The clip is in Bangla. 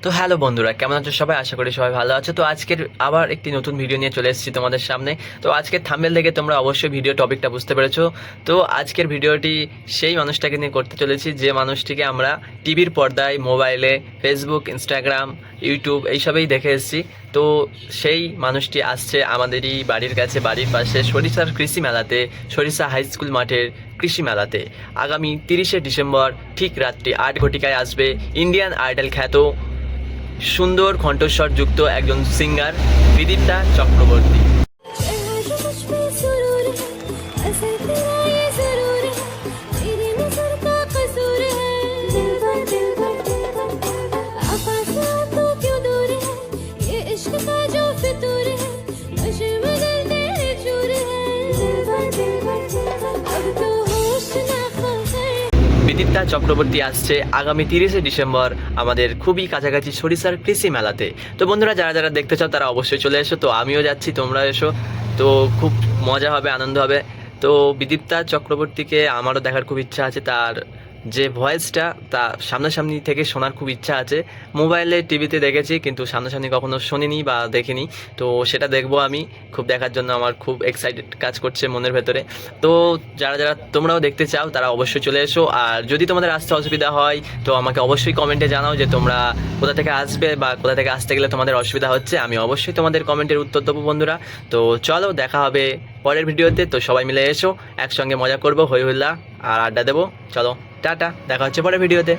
তো হ্যালো বন্ধুরা, কেমন আছো সবাই? আশা করি সবাই ভালো আছো। তো আজকের আবার একটি নতুন ভিডিও নিয়ে চলে এসেছি তোমাদের সামনে। তো আজকের থাম্বনেল দেখে তোমরা অবশ্যই ভিডিও টপিকটা বুঝতে পেরেছো। তো আজকের ভিডিওটি সেই মানুষটাকে নিয়ে করতে চলেছি যে মানুষটিকে আমরা টিভির পর্দায়, মোবাইলে, ফেসবুক, ইনস্টাগ্রাম, ইউটিউব এইসবেই দেখে এসেছি। তো সেই মানুষটি আসছে আমাদেরই বাড়ির কাছে, বাড়ির পাশে সরিষার কৃষি মেলাতে, সরিষা হাই স্কুল মাঠের কৃষি মেলাতে আগামী 30শে ডিসেম্বর ঠিক রাত্রি 8 ঘটিকায় আসবে ইন্ডিয়ান আইডল খ্যাত সুন্দর কণ্ঠস্বর যুক্ত একজন সিঙ্গার বিদীপ্তা চক্রবর্তী। বিদীপ্তা চক্রবর্তী আসছে আগামী 30শে ডিসেম্বর আমাদের খুবই কাছাকাছি সরিষার কৃষি মেলাতে। তো বন্ধুরা, যারা যারা দেখতে চাও তারা অবশ্যই চলে এসো। তো আমিও যাচ্ছি, তোমরা এসো। তো খুব মজা হবে, আনন্দ হবে। তো বিদীপ্তা চক্রবর্তীকে আমারও দেখার খুব ইচ্ছা আছে। তার যে ভয়েসটা তা সামনাসামনি থেকে শোনার খুব ইচ্ছা আছে। মোবাইলে, টিভিতে দেখেছি, কিন্তু সামনাসামনি কখনো শুনিনি বা দেখিনি। তো সেটা দেখবো আমি। খুব দেখার জন্য আমার খুব এক্সাইটেড কাজ করছে মনের ভেতরে। তো যারা যারা তোমরাও দেখতে চাও তারা অবশ্যই চলে এসো। আর যদি তোমাদের আসতে অসুবিধা হয় তো আমাকে অবশ্যই কমেন্টে জানাও যে তোমরা কোথা থেকে আসবে বা কোথা থেকে আসতে গেলে তোমাদের অসুবিধা হচ্ছে। আমি অবশ্যই তোমাদের কমেন্টের উত্তর দেবো বন্ধুরা। তো চলো, দেখা হবে পরের ভিডিওতে। তো সবাই মিলে এসো, একসঙ্গে মজা করবো, হই হুল্লা আর আড্ডা দেবো। চলো, টাটা, দেখা হচ্ছে পরের ভিডিওতে।